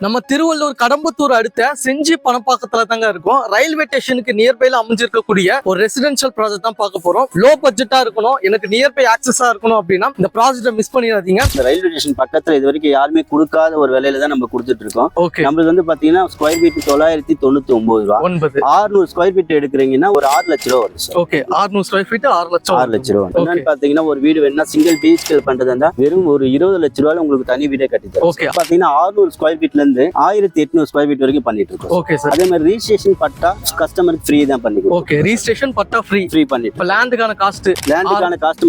நம்ம திருவள்ளூர் கடம்பத்தூர் அடுத்த செஞ்சி பணப்பாக்கத்துல தாங்க இருக்கும். ரயில்வே ஸ்டேஷனுக்கு நியர்பைல அமைஞ்சிருக்கக்கூடிய ஒரு ரெசிடென்ஷியல் ப்ராஜெக்ட் தான் பார்க்க போறோம். லோ பட்ஜெட்டா இருக்கணும், எனக்கு நியர்பை ஆக்சஸா இருக்கணும் அப்படின்னா இந்த ப்ராஜெக்ட்டை மிஸ் பண்ணிடாதீங்க. இந்த ரயில்வே ஸ்டேஷன் பக்கத்துல இது வரைக்கும் யாருமே கொடுக்காத ஒரு விலையில தான் நம்ம கொடுத்துட்டு இருக்கோம். ஓகே, நம்மளுக்கு வந்து பாத்தீங்கன்னா ஸ்கொயர் ஃபீட் 999 ரூபா. 600 ஸ்கொயர் ஃபீட் எடுக்கிறீங்கன்னா ஒரு 6 லட்ச ரூபா வரும் சார். ஓகே, 600 ஸ்கொயர் ஃபீட் 6 லட்சம். 6 லட்ச ரூபா. என்னன்னு பாத்தீங்கன்னா ஒரு வீடு வேணா சிங்கிள் பிஹெச்கே பண்றதா இருந்தா வெறும் ஒரு 20 லட்ச ரூபாயில உங்களுக்கு தனி வீடே கட்டி தரும். ஓகே, பாத்தீங்கன்னா 600 ஸ்கொயர் ஃபீட்ல இருந்து 1800 ஸ்கொயர் ஃபீட் வரைக்கும் பண்ணிட்டு இருக்கோம். Okay sir. அதே மாதிரி ரிஜிஸ்ட்ரேஷன் பட்டா கஸ்டமருக்கு ஃப்ரீ தான் பண்ணி கொடுப்போம். ஓகே, ரிஜிஸ்ட்ரேஷன் பட்டா ஃப்ரீ பண்ணிட்டு. இப்ப லேண்டுக்கான காஸ்ட்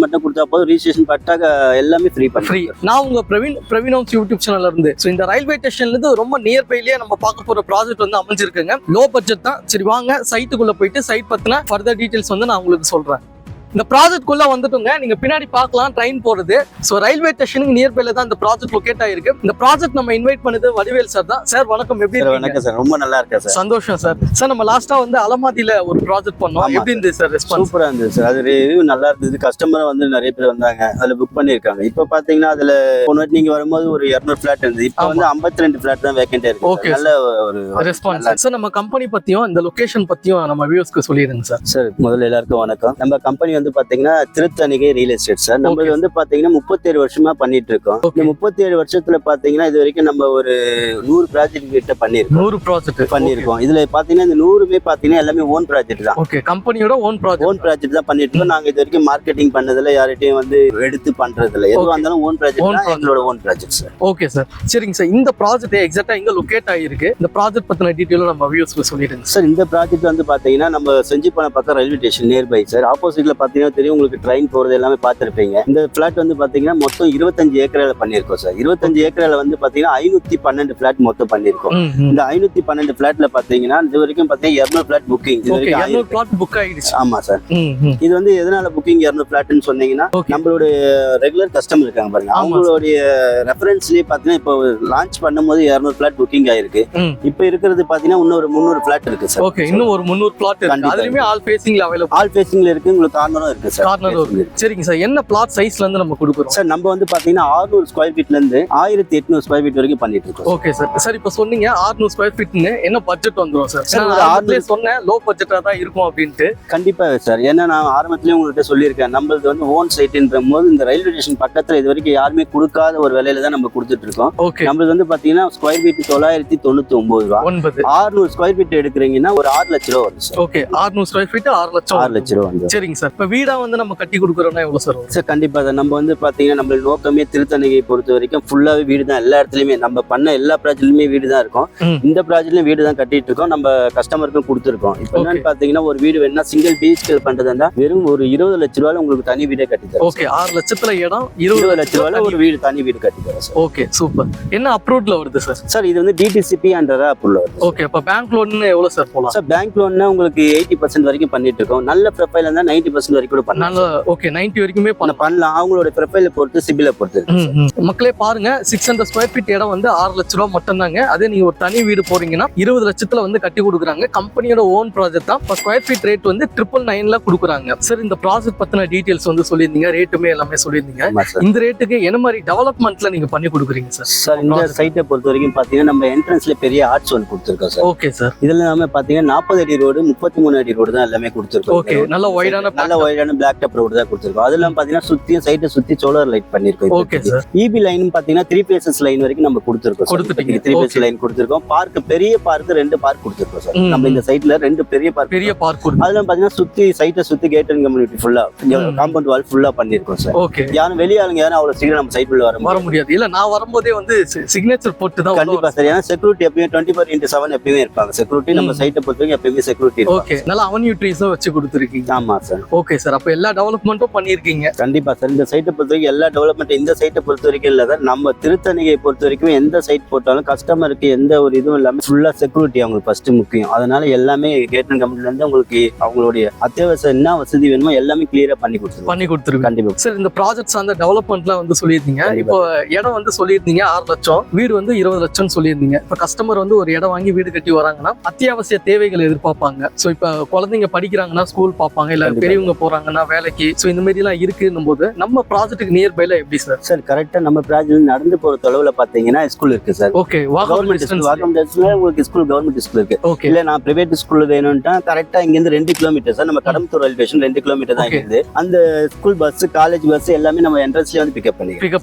மட்டும் கொடுத்தா போதும். ரிஜிஸ்ட்ரேஷன் பட்டா எல்லாமே ஃப்ரீ ஃப்ரீ. நான் உங்க பிரவீன் ஹோம்ஸ் யூடியூப் சேனல்ல இருந்து இந்த ரயில்வே ஸ்டேஷன்ல இருந்து ரொம்ப நியர்பைலயே நம்ம பார்க்க போற ப்ராஜெக்ட் வந்து அமைஞ்சிருக்குங்க. லோ பட்ஜெட் தான். சரி வாங்க சைட்டுக்குள்ள போயிட்டு சைட் பத்தின ஃபர்தர் டீடைல்ஸ் வந்து நான் உங்களுக்கு சொல்றேன். இந்த ப்ராஜெக்ட் குள்ள வந்துட்டுங்க, நீங்க பின்னாடி பார்க்கலாம் ட்ரெயின் போறது. சோ ரயில்வே ஸ்டேஷனுக்கு நியர்பைல தான் இந்த ப்ராஜெக்ட் லொகேட் ஆயிருக்கு. இந்த ப்ராஜெக்ட் நம்ம இன்வைட் பண்ணது வடிவேல் சார் தான். சார் வணக்கம், எப்படி இருக்கீங்க? வணக்கம் சார், ரொம்ப நல்லா இருக்கேன் சார். சந்தோஷம் சார். சார் நம்ம லாஸ்டா வந்து அலமாதியில ஒரு ப்ராஜெக்ட் பண்ணோம். எப்படி இருந்தது சார் ரெஸ்பான்ஸ்? சூப்பரா இருந்தது சார். அது ரிவ்யூ நல்லா இருந்தது. கஸ்டமர் வந்து நிறைய பேர் வந்தாங்க, அதுல புக் பண்ணிருக்காங்க. இப்ப பாத்தீங்கன்னா அதுல போன வாட்டி நீங்க வரும்போது ஒரு 200 பிளாட் இருந்தது. இப்ப வந்து 52 பிளாட் தான் வேக்கண்டா இருக்கு. ஓகே, நல்ல ஒரு ரெஸ்பான்ஸ். சார் நம்ம கம்பெனி பத்தியும் இந்த லொகேஷன் பத்தியும் நம்ம வியூவர்ஸ்க்கு சொல்லிடுங்க சார். சார் முதல்ல எல்லாருக்கும் வணக்கம். நம்ம கம்பெனி வந்து பாத்தீங்கன்னா திருத்தணிகை ரியல் எஸ்டேட் சார். நம்ம வந்து பாத்தீங்கன்னா 37 வருஷமா பண்ணிட்டு இருக்கோம். இந்த 37 வருஷத்துல பாத்தீங்கன்னா இது வரைக்கும் நம்ம ஒரு 100 ப்ராஜெக்ட் கிட்ட பண்ணிருக்கோம். 100 ப்ராஜெக்ட் பண்ணிருக்கோம். இதுல பாத்தீங்கன்னா இந்த 100மே பாத்தீங்கன்னா எல்லாமே ஓன் ப்ராஜெக்ட் தான். ஓகே, கம்பெனியோட ஓன் ப்ராஜெக்ட் தான் பண்ணிட்டு இருக்கோம். நாங்க இது வரைக்கும் மார்க்கெட்டிங் பண்ணதுல யார்கிட்டயும் வந்து எடுத்து பண்றதுல எதுவா இருந்தாலும் ஓன் ப்ராஜெக்ட் தான், எங்களோட own project sir. Okay sir, சரிங்க சார். இந்த ப்ராஜெக்ட் எக்ஸாக்ட்டா எங்க லொகேட் ஆயிருக்கு, இந்த ப்ராஜெக்ட் பத்தின டீடைலும் நம்ம வியூஸ்க்கு சொல்லிடுங்க சார். இந்த ப்ராஜெக்ட் வந்து பாத்தீங்கன்னா நம்ம செஞ்சி பண்ண பக்கம் ரயில்வே ஸ்டேஷன் நியர்பை சார். ஆப்போசிட்ல பாத்தீங்கன்னா தெரியும் உங்களுக்கு, ட்ரெயின் போறது எல்லாமே பார்த்திருப்பீங்க. இந்த பிளாட் வந்து பாத்தீங்கன்னா மொத்தம் 25 ஏக்கரால பண்ணிருக்கோம் சார். 25 ஏக்கரால வந்து பாத்தீங்கன்னா 512 பிளாட் மொத்தம் பண்ணிருக்கோம். இந்த 512 பிளாட்ல பாத்தீங்கன்னா இது வரைக்கும் பாத்தீங்கன்னா 200 பிளாட் புக்கிங். 200 பிளாட் புக் ஆயிடுச்சு. ஆமா சார். இது வந்து எதனால புக்கிங் 200 பிளாட்னு சொன்னீங்கன்னா, நம்மளோட ரெகுலர் கஸ்டமர் இருக்காங்க பாருங்க, அவங்களுடைய ரெஃபரன்ஸ்லயே பாத்தீங்கன்னா இப்போ லான்ச் பண்ணும்போது 200 பிளாட் புக்கிங் ஆயிருக்கு. இப்போ இருக்கிறது பாத்தீங்கன்னா இன்னொரு 300 பிளாட் இருக்கு சார். ஓகே, இன்னும் ஒரு 300 பிளாட் இருக்கு. அதுலயுமே ஆல் ஃபேசிங்ல அவைலபிள். ஆல் ஃபேசிங்ல இருக்கு, உங்களுக்கு கார்னரும் இருக்கு சார். கார்னரும் இருக்கு. சரிங்க சார். என்ன பிளாட் சைஸ்ல இருந்து நம்ம கொடுக்குறோம் சார்? நம்ம வந்து பாத்தீங்கன்னா 600 ஸ்கொயர் ஃபீட்ல இருந்து 1800 ஸ்கொயர் ஃபீட் வரைக்கும் பண்ணிட்டு இருக்கோம். Okay sir. சார் இப்போ சொன்னீங்க 600 ஸ்கொயர் ஃபீட்னு, என்ன பட்ஜெட் வந்துரும் சார்? நான் ஆரம்பத்திலே சொன்னேன் லோ பட்ஜெட்டா தான் இருக்கும் அப்படின்ட்டு. கண்டிப்பா சார். ஏன்னா நான் ஆரம்பத்திலேயே உங்கள்கிட்ட சொல்லியிருக்கேன், நம்மளது வந்து ஓன் சைட்ன்ற போது இந்த ரயில்வே ஸ்டேஷன் பக்கத்துல இது வரைக்கும் யாருமே கொடுக்காத ஒரு விலையில தான் நம்ம கொடுத்துட்டு இருக்கோம். ஓகே, நம்மளது வந்து பாத்தீங்கன்னா ஸ்கொயர் ஃபீட் 999 ரூபா. 600 ஸ்கொயர் ஃபீட் எடுக்கிறீங்கன்னா ஒரு 6 லட்ச ரூபா வரும் சார். ஓகே, 600 ஸ்கொயர் ஃபீட் 6 லட்ச ரூபா வந்து. சரிங்க சார். இப்போ வீடா வந்து நம்ம கட்டி கொடுக்குறோம்னா எவ்வளவு சார் வரும்? சார் கண்டிப்பா சார். நம்ம வந்து பாத்தீங்கன்னா நம்மளோட நோக்கமே திருத்தணியை பொறுத்த வரைக்கும் ஃபுல்லாவே வீடு தான். எல்லா இடத்துலயுமே நம்ம பண்ண எல்லா ப்ராஜெக்ட்லயுமே வீடு தான் இருக்கும். இந்த ப்ராஜெக்ட்லயும் வீடு தான் கட்டிட்டு இருக்கோம். நம்ம கஸ்டமருக்கும் கொடுத்துருக்கோம். இப்போ என்னன்னு பாத்தீங்கன்னா ஒரு வீடு வேணா சிங்கிள் பிஹெச்கே பண்றதா இருந்தா வெறும் ஒரு 20 லட்ச ரூபாயில உங்களுக்கு தனி வீடே கட்டி தரும். ஓகே, 6 லட்சத்துல இடம் 20 லட்ச ரூபாயில ஒரு வீடு தனி வீடு கட்டி தரும் சார். Okay, super. என்ன அப்ரூவ்ட்ல வருது சார்? சார் இது வந்து டிடிசிபி அண்டரா அப்ரூவ்ல வருது. ஓகே, அப்ப பேங்க் லோன் எவ்வளவு சார் போலாம்? சார் பேங்க் லோன்னா உங்களுக்கு 80% வரைக்கும் பண்ணிட்டு இருக்கோம். நல்ல ப்ரொஃபைல் இருந்தா 90% வரைக்கும் கூட பண்ணலாம். ஓகே, 90 வரைக்குமே பண்ணலாம். அவங்களோட ப்ரொஃபைல பொறுத்து சிபில பொறுத்து. மக்களே பாருங்க, 600 ஸ்கொயர் ஃபீட் இடம் வந்து 6 லட்ச ரூபா மட்டும் தாங்க. அதே நீங்க ஒரு தனி வீடு போறீங்கன்னா 20 லட்சத்துல வந்து கட்டி கொடுக்குறாங்க. கம்பெனியோட ஓன் ப்ராஜெக்ட் தான். ஸ்கொயர் ஃபீட் ரேட் வந்து 999 கொடுக்குறாங்க. சார் இந்த ப்ராஜெக்ட் பத்தின டீடைல்ஸ் வந்து சொல்லியிருந்தீங்க, ரேட்டுமே எல்லாமே சொல்லியிருந்தீங்க. இந்த ரேட்டுக்கு என்ன மாதிரி டெவலப்மெண்ட்ல நீங்க பண்ணி கொடுக்குறீங்க சார்? சார் இந்த சைட்டை பொறுத்த வரைக்கும் பாத்தீங்கன்னா நம்ம என்ட்ரன்ஸ்ல பெரிய ஆர்ட்ஸ் ஒன்று கொடுத்துருக்கோம் சார். Okay sir. இதுல நம்ம பாத்தீங்கன்னா 40 அடி ரோடு 33 அடி ரோடு தான் எல்லாமே கொடுத்துருக்கோம். ஓகே, நல்ல வைடான பிளாக் டாப் ரோடு தான் கொடுத்துருக்கோம். அதெல்லாம் பாத்தீங்கன்னா சுத்தியும் சைட்டை சுத்தி சோலார் லைட் பண்ணிருக்கோம். Okay sir. இபி லைன் பாத்தீங்கன்னா 3 பேசஸ் லைன் வரைக்கும் நம்ம கொடுத்துருக்கோம். 3 பேஸ் லைன் கொடுத்துருக்கோம். பார்க் பெரிய பார்க் 2 பார்க் கொடுத்துருக்கோம் சார். நம்ம இந்த சைட்ல 2 பெரிய பார்க் அதெல்லாம் பாத்தீங்கன்னா சுத்தி சைட்டை சுத்தி கேட் அண்ட் கம்யூனிட்டி ஃபுல்லா காம்பவுண்ட் வால் ஃபுல்லா பண்ணிருக்கோம் சார். ஓகே, யாரும் வெளிய ஆளுங்க யாரும் அவ்வளவு சீக்கிரம் நம்ம சைட் உள்ள வர முடியாது. இல்ல நான் வரும்போதே வந்து சிக்னேச்சர் போட்டு தான். கண்டிப்பா சார். ஏன்னா செக்யூரிட்டி எப்பயும் 24/7 எப்பயுமே இருப்பாங்க. செக்யூரிட்டி நம்ம சைட்டை பொறுத்தவரைக்கும் எப்பயுமே செக்யூரிட்டி. ஓகே, நல்ல அவென்யூ ட்ரீஸும் வச்சு கொடுத்துருக்கீங்க. ஆமா சார். Okay sir. அப்ப எல்லா டெவலப்மெண்ட்டும் பண்ணிருக்கீங்க. கண்டிப்பா சார். இந்த சைட்டை பொறுத்த வரைக்கும் எல்லா டெவலப்மெண்ட் இந்த சைட்டை பொறுத்த வரைக்கும் இல்ல சார். நம்ம திருத்தணியை பொறுத்த வரைக்கும் எந்த சைட் போட்டாலும் கஸ்டமருக்கு எந்த ஒரு இதுவும் இல்லாம ஃபுல்லா செக்யூரிட்டி அவங்களுக்கு ஃபர்ஸ்ட் முக்கியம். அதனால எல்லாமே கேட் அண்ட் கம்பெனில இருந்து உங்களுக்கு அவங்களுடைய அத்தியாவசியம் என்ன வசதி வேணுமோ எல்லாமே கிளியரா பண்ணி கொடுத்துருக்கோம். கண்டிப்பா சார். இந்த ப்ராஜெக்ட்ஸ் அந்த டெவலப்மெண்ட்ல வந்து சொல்லியிருந்தீங்க. இப்போ இடம் வந்து சொல்லியிருந்தீங்க 6 லட்சம், வீடு வந்து 20 லட்சம் சொல்லியிருந்தீங்க. இப்ப கஸ்டமர் வந்து ஒரு இடம் வாங்கி வீடு கட்டி வராங்கன்னா அத்தியாவசிய தேவைகள் எதிர்பார்ப்பாங்க. சோ இப்ப குழந்தைங்க படிக்கிறாங்கன்னா ஸ்கூல் பார்ப்பாங்க, இல்ல பெரியவங்க போறாங்கன்னா வேலைக்கு ஸோ இந்த மாதிரி எல்லாம் இருக்குன்னும் போது நம்ம ப்ராஜெக்ட்டுக்கு நியர்பைல எப்படி சார்? சார் கரெக்டா நம்ம ப்ராஜெக்ட் நடந்து போற தொலைவுல பாத்தீங்கன்னா ஸ்கூல் இருக்கு சார். ஓகே, கவர்மெண்ட் ஸ்கூல் உங்களுக்கு ஸ்கூல் கவர்மெண்ட் ஸ்கூல் இருக்கு. ஓகே, இல்ல நான் பிரைவேட் ஸ்கூல் வேணும்ட்டா கரெக்டா இங்க இருந்து 2 கிலோமீட்டர் சார். நம்ம கடம்பத்தூர் ரயில்வே ஸ்டேஷன் 2 கிலோமீட்டர் தான் இருக்குது. அந்த ஸ்கூல் பஸ் காலேஜ் பஸ் எல்லாமே நம்ம என்ட்ரன்ஸ்லயே வந்து பிக்கப்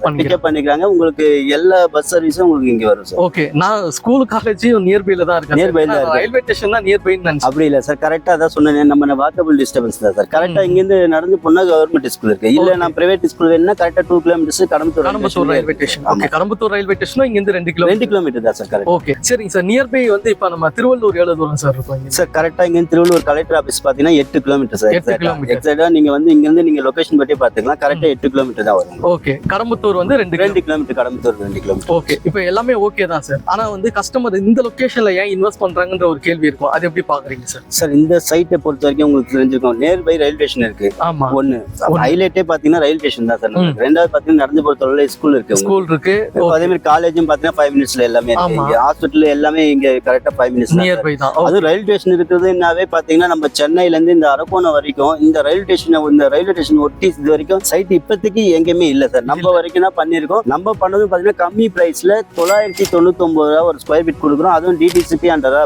பண்ணிக்கிறாங்க. உங்களுக்கு எல்லா பஸ் சர்வீஸும் உங்களுக்கு இங்க வரும் சார். ஓகே, நான் ஸ்கூல் காலேஜும் நியர்பைல தான் இருக்கு. நியர்பைல தான் இருக்கு. ரயில்வே ஸ்டேஷன் தான் நியர்பைன்னு நினைச்சேன். அப்படி இல்ல சார், கரெக்டா தான் சொன்னேன். நம்ம வாக்கபிள் டிஸ்டன்ஸ் தான் சார். கரெக்டா இங்க இருந்து நடந்து போனா கவர்மெண்ட் ஸ்கூல் இருக்கு. இல்ல நான் பிரைவேட் ஸ்கூல் வேணும்னா கரெக்டா 2 kilometres Kadambathur railway station. Okay, Kadambathur railway station இங்க இருந்து 2 கிலோமீட்டர் தான் சார். கரெக்ட். ஓகே, சரிங்க சார். நியர்பை வந்து இப்ப நம்ம திருவள்ளூர் எவ்வளவு தூரம் சார் இருக்கும் சார்? கரெக்டா இங்க இருந்து திருவள்ளூர் கலெக்டர் ஆபீஸ் பாத்தீங்கன்னா 8 கிலோமீட்டர் சார். 8 கிலோமீட்டர். எக்ஸாக்ட்டா நீங்க வந்து இங்க இருந்து நீங்க லொகேஷன் பத்தி பாத்துக்கலாம். கரெக்டா 8 கிலோமீட்டர் தான் வரும். ஓகே, கடம்பத்தூர் வந்து 2 கிலோமீட்டர். கடம்பத்தூர் 2 கிலோமீட்டர். ஓகே, இப்போ எல்லாமே ஓகே தான் சார். ஆனா வந்து கஸ்டமர் இந்த லொகேஷன்ல ஏன் இன்வெஸ்ட் பண்றாங்கன்ற ஒரு கேள்வி இருக்கும். அது எப்படி பாக்குறீங்க சார்? சார் இந்த சைட்டை பொறுத்த வரைக்கும் உங்களுக்கு தெரிஞ்சிருக்கும், நியர்பை ரயில்வே ஸ்டேஷன் இருக்கு. ஆமா, ஒன்னு ஹைலைட்டே பாத்தீங்கன்னா ரயில்வே ஸ்டேஷன் தான் சார். ரெண்டாவது பாத்தீங்கன்னா நடந்து போற தொலைவுல ஸ்கூல் இருக்கு. அதே மாதிரி காலேஜும் பாத்தீங்கன்னா 5 மினிட்ஸ்ல எல்லாமே இருக்கு. ஹாஸ்பிட்டல் எல்லாமே இங்க கரெக்டா 5 மினிட்ஸ் நியர்பை தான். அது ரயில்வே ஸ்டேஷன் இருக்கிறதுனாவே பாத்தீங்கன்னா நம்ம சென்னையில இருந்து இந்த அரக்கோணம் வரைக்கும் இந்த ரயில்வே ஸ்டேஷன் ஒட்டி இது வரைக்கும் சைட் இப்போதைக்கு எங்கேயுமே இல்ல சார். நம்ம வரைக்கும் தான் பண்ணிருக்கோம். நம்ம பண்ணது பாத்தீங்கன்னா கம்மி பிரைஸ்ல 999 ரூபா ஒரு ஸ்கொயர் ஃபீட் கொடுக்குறோம். அதுவும் டிடிசிபி அண்டர்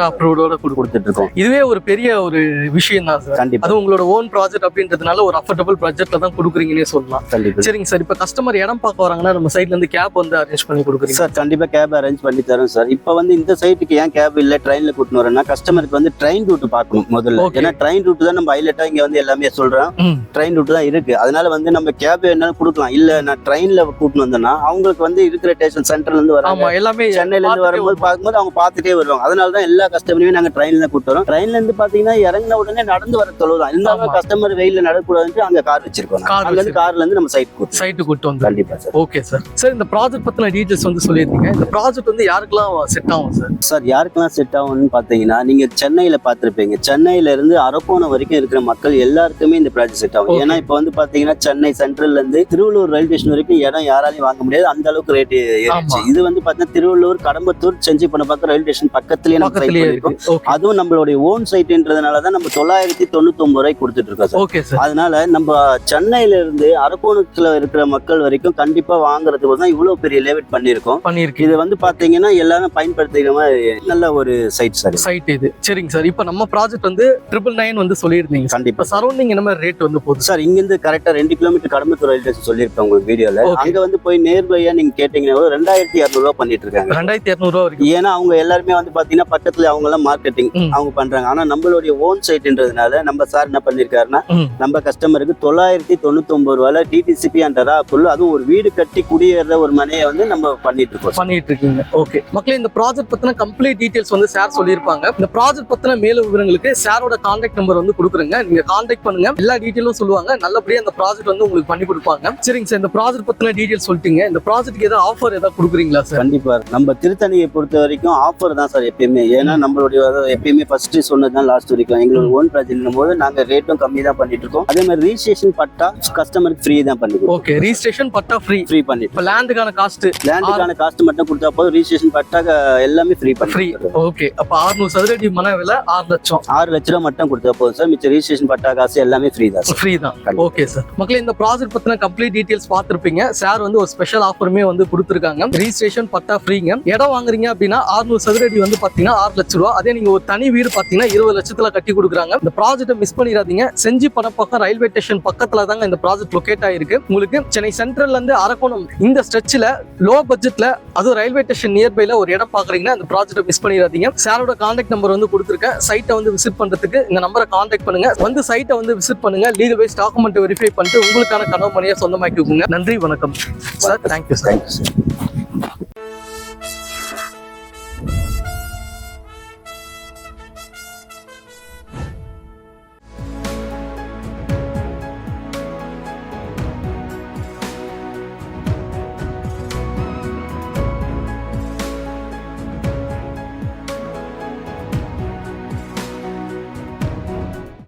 அப்ரூவோட கொடுத்துட்டு இருக்கோம். இதுவே ஒரு பெரிய ஒரு விஷயம் தான் சார். கண்டிப்பா. அது உங்களோட ஓன் ப்ராஜெக்ட் அப்படின்றதுனால ஒரு அஃபோர்டபிள் பட்ஜெட்ல தான் கொடுக்குறீங்கன்னே சொல்லலாம். கண்டிப்பா. சரிங்க சார். இப்ப கஸ்டமர் இடம் பார்க்க வராங்கன்னா நம்ம சைட்ல இருந்து கேப் வந்து அரேஞ்ச் பண்ணி கொடுக்குறீங்க சார்? கண்டிப்பா கேப் அரேஞ்ச் பண்ணி தரோம் சார். இப்ப வந்து இந்த சைட்டுக்கு ஏன் கேப் இல்ல ட்ரெயின்ல கூட்டிட்டு வரேன்னா கஸ்டமருக்கு வந்து ட்ரெயின் ரூட் பார்க்கணும் முதல்ல. ஏன்னா ட்ரெயின் ரூட் தான் நம்ம ஹைலைட்டா இங்க வந்து எல்லாமே சொல்றோம். ட்ரெயின் ரூட் தான் இருக்கு. அதனால வந்து நம்ம கேப் வேணாலும் கொடுக்கலாம். இல்ல நான் ட்ரெயின்ல கூட்டிட்டு வந்தேன்னா அவங்களுக்கு வந்து இருக்கிற ஸ்டேஷன் சென்டர்ல இருந்து வராங்க, எல்லாமே சென்னையில இருந்து வரும்போது பார்க்கும்போது அவங்க பார்த்துட்டே வருவாங்க. அதனால தான் எல்லா கஸ்டமரையும் நாங்க ட்ரெயின்ல கூட்டு வரோம். ட்ரெயின்ல இருந்து பாத்தீங்கன்னா இறங்கின உடனே நடந்து வர தொலைவு தான். இருந்தாலும் கஸ்டமர் வெயில நடக்கூடாதுன்னு அங்க கார் வச்சிருக்கோம். அங்க இருந்து கார்ல இருந்து நம்ம சைட்டு கூட்டு வந்து. கண்டிப்பா சார். Okay sir. சார் இந்த ப்ராஜெக்ட் பத்தின டீடைல்ஸ் வந்து சொல்லிருக்கீங்க. இந்த ப்ராஜெக்ட் வந்து யாருக்கெல்லாம் செட் ஆகும் சார்? சார் யாருக்கெல்லாம் செட் ஆகும்னு பாத்தீங்கன்னா நீங்க சென்னையில பாத்திருப்பீங்க. சென்னையில இருந்து அரக்கோணம் வரைக்கும் இருக்கிற மக்கள் எல்லாருக்குமே இந்த ப்ராஜெக்ட் செட் ஆகும். ஏன்னா இப்ப வந்து பாத்தீங்கன்னா சென்னை சென்ட்ரல்ல இருந்து திருவள்ளூர் ரயில்வே ஸ்டேஷன் வரைக்கும் இடம் யாராலையும் வாங்க முடியாது. அந்த அளவுக்கு ரேட் ஏறிடுச்சு. இது வந்து பாத்தீங்கன்னா திருவள்ளூர் கடம்பத்தூர் செஞ்சிப்பணப்பாக்கம் ரயில்வே ஸ்டேஷன் பக்கத்துலயே இருக்கும். அதுவும் நம்மளுடைய ஓன் சைட்ன்றதுனாலதான் நம்ம 999 ரூபாய் கொடுத்துட்டு இருக்கோம். அதனால நம்ம சென்னையில இருந்து அரக்கோணத்துல இருக்கிற மக்கள் வரைக்கும் கண்டிப்பா வாங்குறதுக்கு தான் இவ்வளவு பெரிய லேவட் பண்ணிருக்கோம். இது வந்து பாத்தீங்கன்னா எல்லாரும் பயன்படுத்திக்கிற மாதிரி நல்ல ஒரு சைட் சார். சைட் இது. சரிங்க சார். இப்ப நம்ம ப்ராஜெக்ட் வந்து 999 வந்து சொல்லியிருந்தீங்க. கண்டிப்பா. சரௌண்டிங் என்ன மாதிரி ரேட் வந்து போகுது சார்? இங்க இருந்து கரெக்டா 2 கிலோமீட்டர் கடம்பத்தூர் ரயில்வே ஸ்டேஷன் சொல்லியிருப்பேன் உங்களுக்கு வீடியோல. அங்க வந்து போய் நேர்பையா நீங்க கேட்டீங்கன்னா 2200 ரூபாய் பண்ணிட்டு இருக்காங்க. 2200 ரூபாய் வரைக்கும். ஏன்னா அவங்க எல்லாருமே வந்து பாத்தீங்கன்னா பக்கத்துல அவங்க எல்லாம் மார்க்கெட்டிங் அவங்க பண்றாங்க. ஆனா நம்மளுடைய ஓன் சைட்ன்றதுனால நம்ம சார் என்ன பண்ணிருக்காருன்னா நம்ம கஸ்டமருக்கு 999 ரூபாயில டிடிசிபி அண்டர் அப்ரூவல், அதுவும் ஒரு வீடு கட்டி குடியேற ஒரு மனையை வந்து நம்ம பண்ணிட்டு இருக்கீங்க. ஓகே மக்களே, இந்த ப்ராஜெக்ட் பத்தின கம்ப்ளீட் டீடைல்ஸ் வந்து சார் சொல்லியிருப்பாங்க. இந்த ப்ராஜெக்ட் பத்தின மேலும் விவரங்களுக்கு சாரோட கான்டாக்ட் நம்பர் வந்து கொடுக்குறேங்க. நீங்க கான்டாக்ட் பண்ணுங்க. எல்லா டீடைலும் சொல்லுவாங்க. நல்லபடியா இந்த ப்ராஜெக்ட் வந்து உங்களுக்கு பண்ணி கொடுப்பாங்க. சரிங்க சார். இந்த ப்ராஜெக்ட் பத்தின டீடைல்ஸ் சொல்லிட்டீங்க. இந்த ப்ராஜெக்ட்க்கு ஏதாவது ஆஃபர் ஏதாவது கொடுக்குறீங்களா சார்? கண்டிப்பா. நம்ம திருத்தணியை பொறுத்த வரைக்கும் ஆஃபர் தான் சார் எப்பயுமே. ஏன்னா நம்மளுடைய எப்பயுமே ஃபர்ஸ்ட் சொன்னதுதான் லாஸ்ட் வரைக்கும். எங்களோட ஓன் ப்ராஜெக்ட் போது நாங்க ரேட்டும் கம்மி தான் பண்ணிட்டு இருக்கோம். அதே மாதிரி ரிஜிஸ்ட்ரேஷன் பட்டா கஸ்டமருக்கு ஃப்ரீ தான் பண்ணிருக்கோம். ஓகே, ரிஜிஸ்ட்ரேஷன் பட்டா ஃப்ரீ பண்ணி. இப்ப லேண்டுக்கான காஸ்ட் மட்டும் கொடுத்தா போதும். ரிஜிஸ்ட்ரேஷன் பட்டா எல்லாமே ஃப்ரீ. ஓகே, அப்ப 600 சதுரடி மன விலை 6 லட்சம் ரூபாய் மட்டும் கொடுத்தா போதும் சார். மிச்ச ரிஜிஸ்ட்ரேஷன் பட்டா காசு எல்லாமே ஃப்ரீ தான். Okay sir. மக்களே, இந்த ப்ராஜெக்ட் பத்தின கம்ப்ளீட் டீடைல்ஸ் பார்த்திருப்பீங்க. சார் வந்து ஒரு ஸ்பெஷல் ஆஃபருமே வந்து கொடுத்துருக்காங்க. ரிஜிஸ்ட்ரேஷன் பட்டா ஃப்ரீங்க. இடம் வாங்குறீங்க அப்படின்னா 600 சதுரடி வந்து பாத்தீங்கன்னா 6 லட்சம் ரூபாய். அதே நீங்க ஒரு தனி வீடு பாத்தீங்கன்னா 20 லட்சத்துல கட்டி கொடுக்குறாங்க. இந்த ப்ராஜெக்ட்டை மிஸ் பண்ணிடாதீங்க. செஞ்சிப்பணப்பாக்கம் ரயில்வே ஸ்டேஷன் பக்கத்துல தாங்க இந்த ப்ராஜெக்ட் லொகேட் ஆயிருக்கு. உங்களுக்கு சென்னை சென்ட்ரல்ல இருந்து அரக்கோணம் இந்த ஸ்ட்ரெச்ல லோ பட்ஜெட்ல அதுவும் ரயில்வே ஸ்டேஷன் நியர்பைல ஒரு இடம் பாக்குறீங்கன்னா இந்த ப்ராஜெக்ட்டை மிஸ் பண்ணிடாதீங்க. சாரோட கான்டாக்ட் நம்பர் வந்து கொடுத்துருக்கேன். சைட்டை வந்து விசிட் பண்றதுக்கு இந்த நம்பரை கான்டாக்ட் பண்ணுங்க. வந்து சைட்டை வந்து விசிட் பண்ணுங்க. லீகல் வைஸ் டாக்குமெண்ட் வெரிஃபை பண்ணிட்டு உங்களுக்கான கனவு மனையை சொந்தமாக்கிக்கோங்க. நன்றி, வணக்கம் சார். Thank you sir.